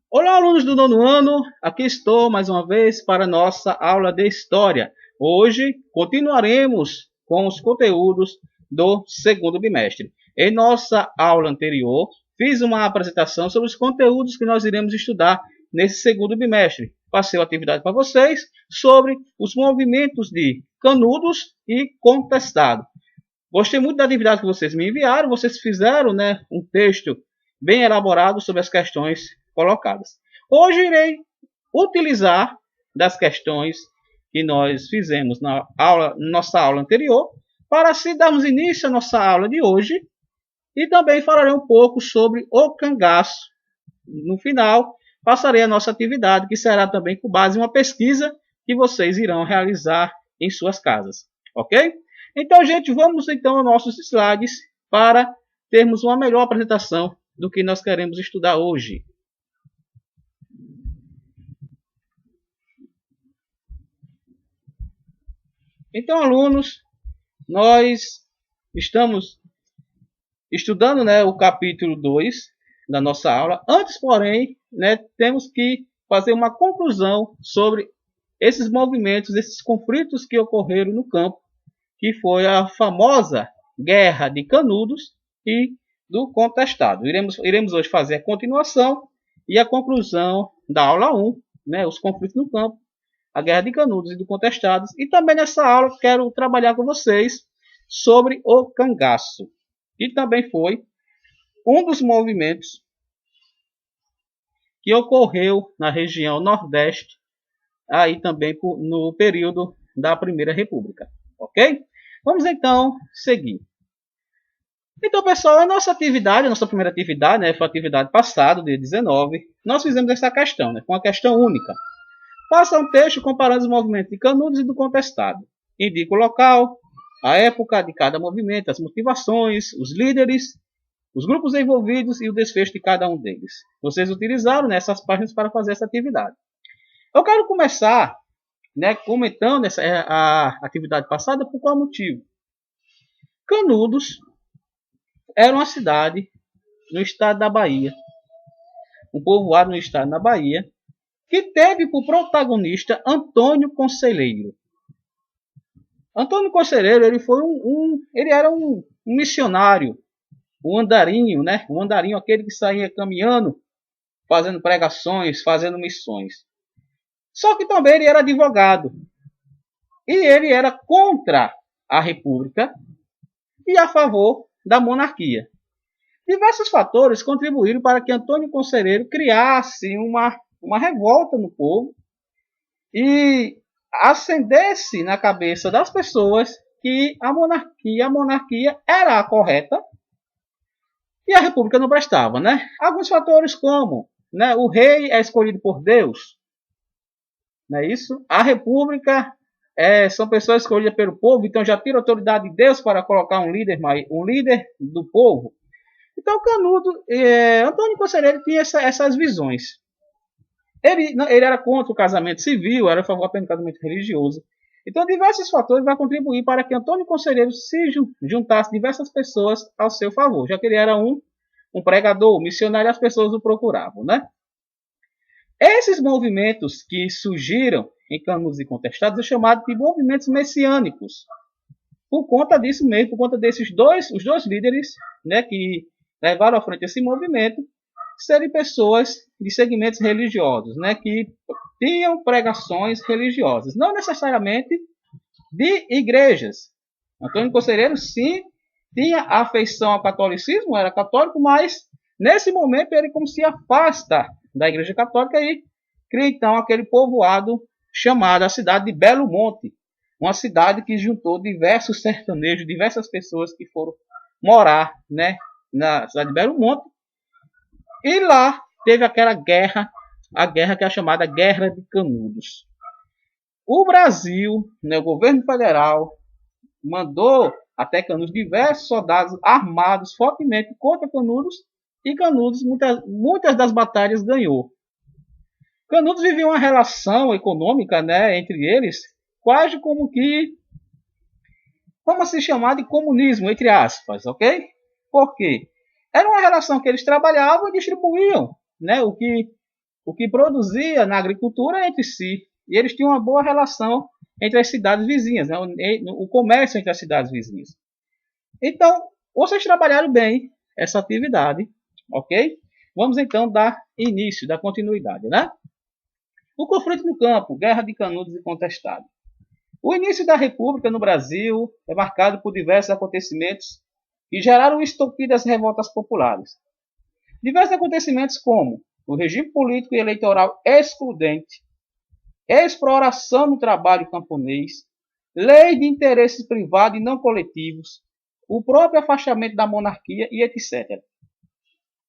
Olá, alunos do nono ano, aqui estou mais uma vez para a nossa aula de História. Hoje continuaremos com os conteúdos do segundo bimestre. Em nossa aula anterior, fiz uma apresentação sobre os conteúdos que nós iremos estudar nesse segundo bimestre. Passei a atividade para vocês sobre os movimentos de Canudos e Contestado. Gostei muito da atividade que vocês me enviaram, vocês fizeram um texto bem elaborado sobre as questões colocadas. Hoje irei utilizar das questões que nós fizemos na nossa aula anterior, para assim darmos início à nossa aula de hoje, e também falarei um pouco sobre o cangaço. No final, passarei a nossa atividade, que será também com base em uma pesquisa que vocês irão realizar em suas casas, ok? Então, gente, vamos então aos nossos slides para termos uma melhor apresentação do que nós queremos estudar hoje. Então, alunos, nós estamos estudando o capítulo 2 da nossa aula. Antes, porém, temos que fazer uma conclusão sobre esses movimentos, esses conflitos que ocorreram no campo, que foi a famosa Guerra de Canudos e do Contestado. Iremos hoje fazer a continuação e a conclusão da aula 1, os conflitos no campo, a Guerra de Canudos e do Contestados. E também nessa aula quero trabalhar com vocês sobre o cangaço, que também foi um dos movimentos que ocorreu na região Nordeste, aí também no período da Primeira República, ok? Vamos então seguir. Então, pessoal, a nossa primeira atividade, foi a atividade passada, dia 19, nós fizemos essa questão, com uma questão única. Faça um texto comparando os movimentos de Canudos e do Contestado. Indique o local, a época de cada movimento, as motivações, os líderes, os grupos envolvidos e o desfecho de cada um deles. Vocês utilizaram essas páginas para fazer essa atividade. Eu quero começar comentando a atividade passada por qual motivo. Canudos era uma cidade no estado da Bahia, um povoado no estado da Bahia, que teve por protagonista Antônio Conselheiro. Antônio Conselheiro, ele era um missionário, um andarinho, um andarinho, aquele que saía caminhando, fazendo pregações, fazendo missões. Só que também ele era advogado. E ele era contra a República e a favor da monarquia. Diversos fatores contribuíram para que Antônio Conselheiro criasse uma revolta no povo e acendesse na cabeça das pessoas que a monarquia era a correta e a república não prestava, Alguns fatores como, o rei é escolhido por Deus, não é isso? A república são pessoas escolhidas pelo povo, então já tira a autoridade de Deus para colocar um líder do povo. Então, Antônio Conselheiro tinha essas visões. Ele era contra o casamento civil, era a favor apenas do casamento religioso. Então, diversos fatores vão contribuir para que Antônio Conselheiro se juntasse diversas pessoas ao seu favor, já que ele era um pregador, um missionário, as pessoas o procuravam, Esses movimentos que surgiram em Canudos e Contestados são chamados de movimentos messiânicos. Por conta disso mesmo, por conta desses os dois líderes que levaram à frente esse movimento, serem pessoas de segmentos religiosos, que tinham pregações religiosas, não necessariamente de igrejas. Antônio Conselheiro, sim, tinha afeição ao catolicismo, era católico, mas nesse momento ele como se afasta da Igreja Católica e cria então aquele povoado chamado a cidade de Belo Monte, uma cidade que juntou diversos sertanejos, diversas pessoas que foram morar na cidade de Belo Monte. E lá teve aquela guerra, a guerra que é chamada Guerra de Canudos. O Brasil, o governo federal, mandou até Canudos diversos soldados armados fortemente contra Canudos, e Canudos, muitas das batalhas, ganhou. Canudos vivia uma relação econômica entre eles, quase como que, vamos se chamar de comunismo, entre aspas, ok? Por quê? Era uma relação que eles trabalhavam e distribuíam o que o que produzia na agricultura entre si. E eles tinham uma boa relação entre as cidades vizinhas, né? O comércio entre as cidades vizinhas. Então, vocês trabalharam bem essa atividade, ok? Vamos então dar início, dar continuidade, né? O conflito no campo, guerra de Canudos e Contestado. O início da República no Brasil é marcado por diversos acontecimentos que geraram o estopim das revoltas populares. Diversos acontecimentos como o regime político e eleitoral excludente, exploração no trabalho camponês, lei de interesses privados e não coletivos, o próprio afastamento da monarquia e etc.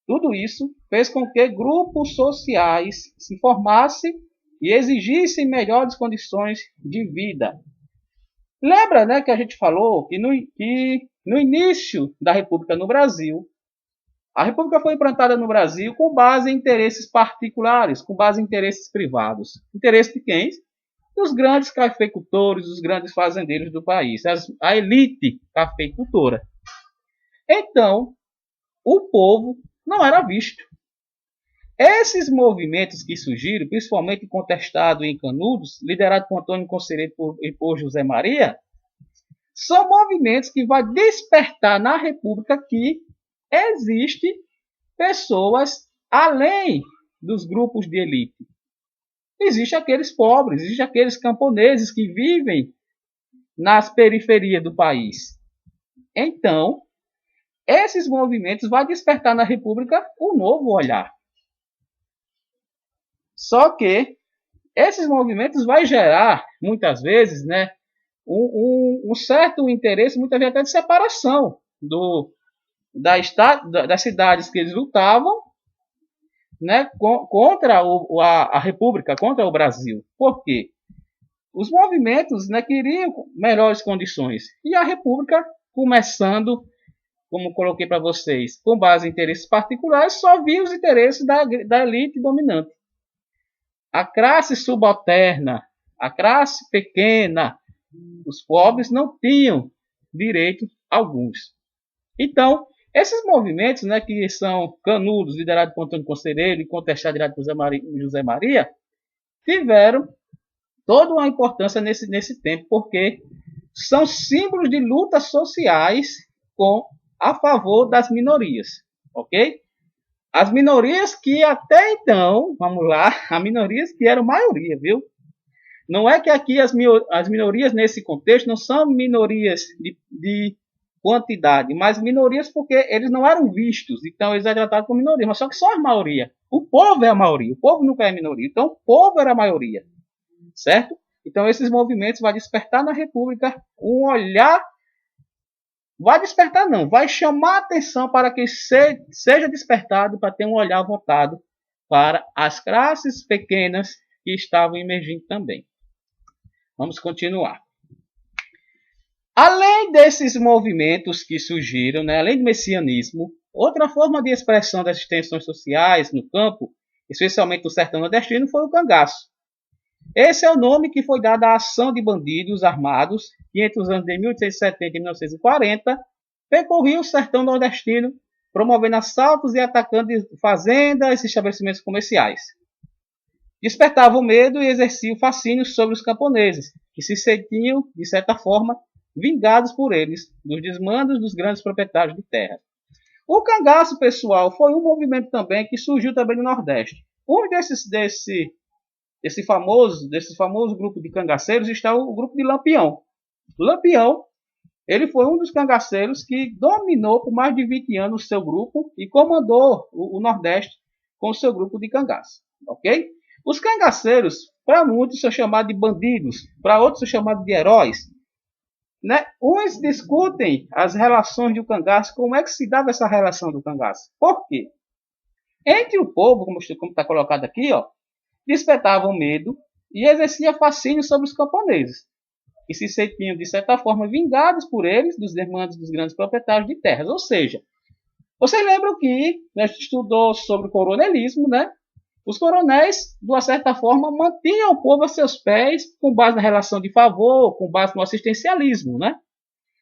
Tudo isso fez com que grupos sociais se formassem e exigissem melhores condições de vida. Lembra, né, que a gente falou que no início da República no Brasil, a República foi implantada no Brasil com base em interesses particulares, com base em interesses privados. Interesse de quem? Dos grandes cafeicultores, dos grandes fazendeiros do país, a elite cafeicultora. Então, o povo não era visto. Esses movimentos que surgiram, principalmente Contestado e em Canudos, liderado por Antônio Conselheiro e por José Maria, são movimentos que vão despertar na República que existem pessoas além dos grupos de elite. Existem aqueles pobres, existem aqueles camponeses que vivem nas periferias do país. Então, esses movimentos vão despertar na República um novo olhar. Só que esses movimentos vão gerar, muitas vezes, né, um certo interesse, muitas vezes até de separação das cidades que eles lutavam, né, contra a República, contra o Brasil. Por quê? Os movimentos, né, queriam melhores condições. E a República, começando, como coloquei para vocês, com base em interesses particulares, só via os interesses da elite dominante. A classe subalterna, a classe pequena, os pobres não tinham direito alguns. Então, esses movimentos, né, que são Canudos, liderado por Antônio Conselheiro, e Contestado, liderado por José Maria, tiveram toda uma importância nesse tempo, porque são símbolos de lutas sociais a favor das minorias, ok? As minorias que até então, vamos lá, as minorias que eram maioria, viu? Não é que aqui as minorias nesse contexto não são minorias de quantidade, mas minorias porque eles não eram vistos, então eles eram tratados como minoria, mas só que são a maioria. O povo é a maioria, o povo nunca é a minoria, então o povo era a maioria, certo? Então esses movimentos vão despertar na República um olhar, vai despertar não, vai chamar a atenção para que seja despertado, para ter um olhar voltado para as classes pequenas que estavam emergindo também. Vamos continuar. Além desses movimentos que surgiram, né, além do messianismo, outra forma de expressão das tensões sociais no campo, especialmente no sertão nordestino, foi o cangaço. Esse é o nome que foi dado à ação de bandidos armados que entre os anos de 1870 e 1940 percorriam o sertão nordestino, promovendo assaltos e atacando fazendas e estabelecimentos comerciais. Despertavam medo e exerciam fascínio sobre os camponeses, que se sentiam, de certa forma, vingados por eles, dos desmandos dos grandes proprietários de terra. O cangaço, pessoal, foi um movimento também que surgiu também no Nordeste. Um desse famoso grupo de cangaceiros está o grupo de Lampião. Lampião, ele foi um dos cangaceiros que dominou por mais de 20 anos o seu grupo e comandou o Nordeste com o seu grupo de cangaço. Ok? Os cangaceiros, para muitos, são chamados de bandidos, para outros são chamados de heróis. Né? Uns discutem as relações do cangaço, como é que se dava essa relação do cangaço. Por quê? Entre o povo, como está colocado aqui, ó, despertavam medo e exercia fascínio sobre os camponeses, que se sentiam, de certa forma, vingados por eles dos demandos dos grandes proprietários de terras. Ou seja, vocês lembram que a gente estudou sobre o coronelismo, né? Os coronéis, de uma certa forma, mantinham o povo a seus pés com base na relação de favor, com base no assistencialismo, né?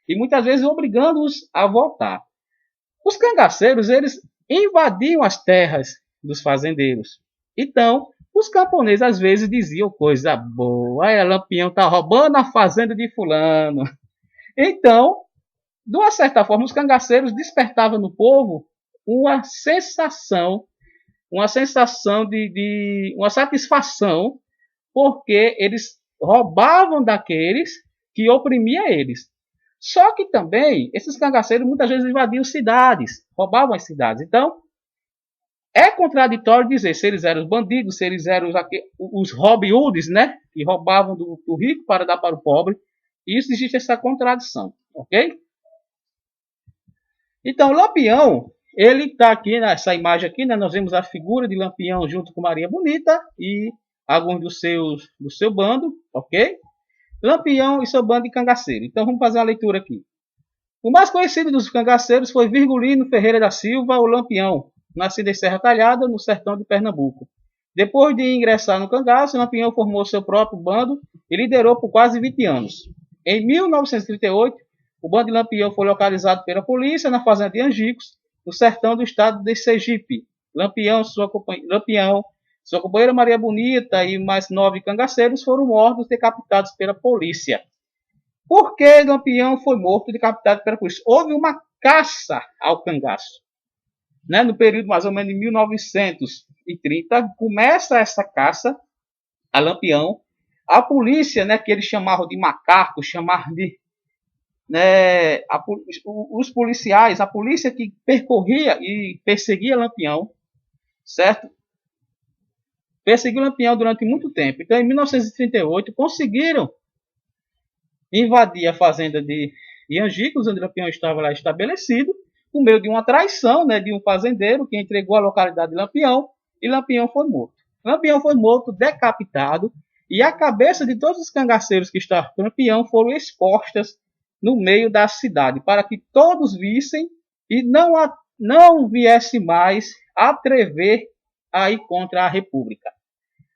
E muitas vezes obrigando-os a voltar. Os cangaceiros, eles invadiam as terras dos fazendeiros. Então, os camponeses às vezes diziam coisa boa, aí Lampião está roubando a fazenda de fulano. Então, de uma certa forma, os cangaceiros despertavam no povo uma sensação uma satisfação, porque eles roubavam daqueles que oprimiam eles. Só que também, esses cangaceiros muitas vezes invadiam cidades, roubavam as cidades. Então, é contraditório dizer se eles eram os bandidos, se eles eram os Robin Hoods, né? Que roubavam do rico para dar para o pobre. E isso existe essa contradição, ok? Então, Lampião, ele está aqui nessa imagem aqui, né? Nós vemos a figura de Lampião junto com Maria Bonita e alguns do seu bando, ok? Lampião e seu bando de cangaceiro. Então, vamos fazer uma leitura aqui. O mais conhecido dos cangaceiros foi Virgulino Ferreira da Silva, o Lampião, nascido em Serra Talhada, no sertão de Pernambuco. Depois de ingressar no cangaço, Lampião formou seu próprio bando e liderou por quase 20 anos. Em 1938, o bando de Lampião foi localizado pela polícia na fazenda de Angicos, no sertão do estado de Sergipe. Lampião, sua companheira Maria Bonita e mais 9 cangaceiros foram mortos e decapitados pela polícia. Por que Lampião foi morto e decapitado pela polícia? Houve uma caça ao cangaço. Né? No período mais ou menos de 1930, começa essa caça a Lampião. A polícia, né, que eles chamavam de macaco, chamavam de... Né, os policiais, a polícia que percorria e perseguia Lampião, certo? Perseguiu Lampião durante muito tempo. Então, em 1938, conseguiram invadir a fazenda de Angicos, onde Lampião estava lá estabelecido, por meio de uma traição, né, de um fazendeiro que entregou a localidade de Lampião, e Lampião foi morto. Lampião foi morto, decapitado, e a cabeça de todos os cangaceiros que estavam com Lampião foram expostas no meio da cidade, para que todos vissem e não viesse mais atrever a ir contra a República.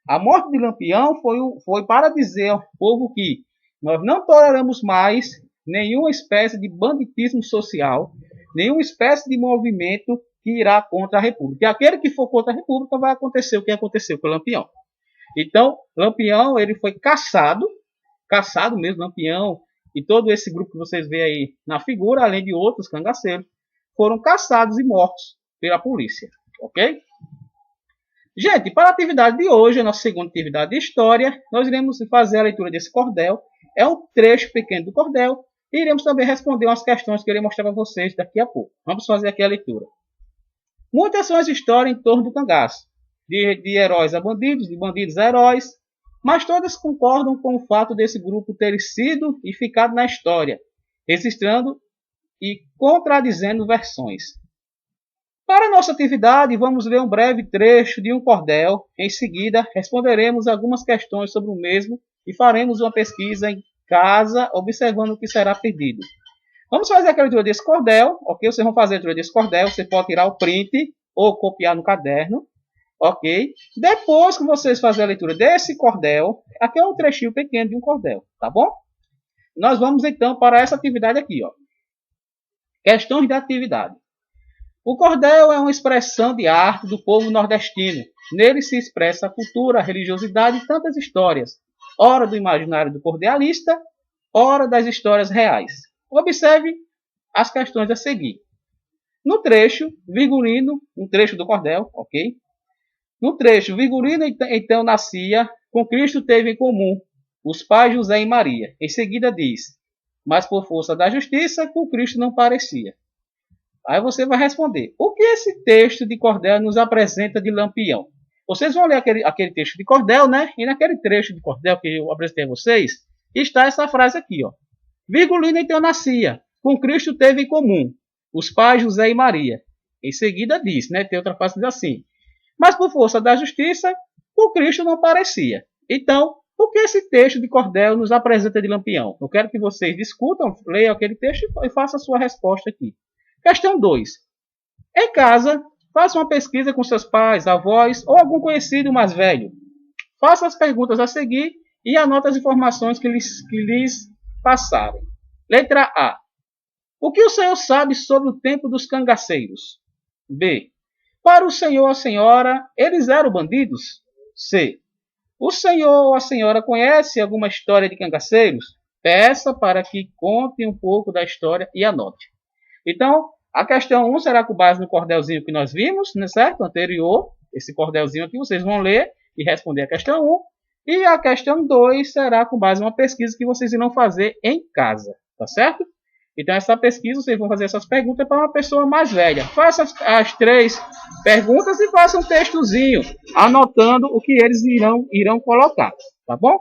A morte de Lampião foi para dizer ao povo que nós não toleramos mais nenhuma espécie de banditismo social, nenhuma espécie de movimento que irá contra a República. E aquele que for contra a República vai acontecer o que aconteceu com Lampião. Então, Lampião ele foi caçado mesmo, Lampião e todo esse grupo que vocês veem aí na figura, além de outros cangaceiros, foram caçados e mortos pela polícia, ok? Gente, para a atividade de hoje, a nossa segunda atividade de história, nós iremos fazer a leitura desse cordel. É um trecho pequeno do cordel e iremos também responder umas questões que eu irei mostrar para vocês daqui a pouco. Vamos fazer aqui a leitura. Muitas são as histórias em torno do cangaço, de heróis a bandidos, de bandidos a heróis, mas todas concordam com o fato desse grupo ter sido e ficado na história, registrando e contradizendo versões. Para a nossa atividade, vamos ler um breve trecho de um cordel. Em seguida, responderemos algumas questões sobre o mesmo e faremos uma pesquisa em casa, observando o que será pedido. Vamos fazer a leitura desse cordel, ok? Vocês vão fazer a leitura desse cordel, você pode tirar o print ou copiar no caderno, ok? Depois que vocês fazerem a leitura desse cordel, aqui é um trechinho pequeno de um cordel, tá bom? Nós vamos então para essa atividade aqui, ó. Questões de atividade. O cordel é uma expressão de arte do povo nordestino. Nele se expressa a cultura, a religiosidade e tantas histórias, ora do imaginário do cordelista, ora das histórias reais. Observe as questões a seguir. No trecho, Virgulino, um trecho do cordel, ok? No trecho, Virgulino então nascia, com Cristo teve em comum os pais José e Maria. Em seguida diz, mas por força da justiça, com Cristo não parecia. Aí você vai responder, o que esse texto de cordel nos apresenta de Lampião? Vocês vão ler aquele texto de cordel, né? E naquele trecho de cordel que eu apresentei a vocês, está essa frase aqui, ó. Virgulino então nascia, com Cristo teve em comum os pais José e Maria. Em seguida diz, né? Tem outra frase assim, mas por força da justiça, com Cristo não parecia. Então, o que esse texto de cordel nos apresenta de Lampião? Eu quero que vocês discutam, leiam aquele texto e façam a sua resposta aqui. Questão 2. Em casa, faça uma pesquisa com seus pais, avós ou algum conhecido mais velho. Faça as perguntas a seguir e anote as informações que lhes passaram. Letra A. O que o senhor sabe sobre o tempo dos cangaceiros? B. Para o senhor ou a senhora, eles eram bandidos? C. O senhor ou a senhora conhece alguma história de cangaceiros? Peça para que conte um pouco da história e anote. Então, a questão 1 será com base no cordelzinho que nós vimos, né, certo? Anterior, esse cordelzinho aqui, vocês vão ler e responder a questão 1. E a questão 2 será com base em uma pesquisa que vocês irão fazer em casa, tá certo? Então, essa pesquisa, vocês vão fazer essas perguntas para uma pessoa mais velha. Faça as 3 perguntas e faça um textozinho, anotando o que eles irão colocar, tá bom?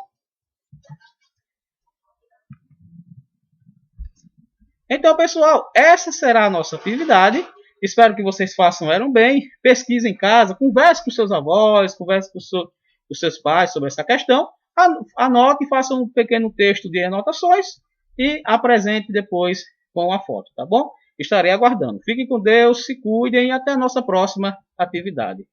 Então, pessoal, essa será a nossa atividade. Espero que vocês façam bem. Pesquisem em casa, converse com seus avós, converse com os seus pais sobre essa questão. Anote, faça um pequeno texto de anotações e apresente depois com a foto, tá bom? Estarei aguardando. Fiquem com Deus, se cuidem e até a nossa próxima atividade.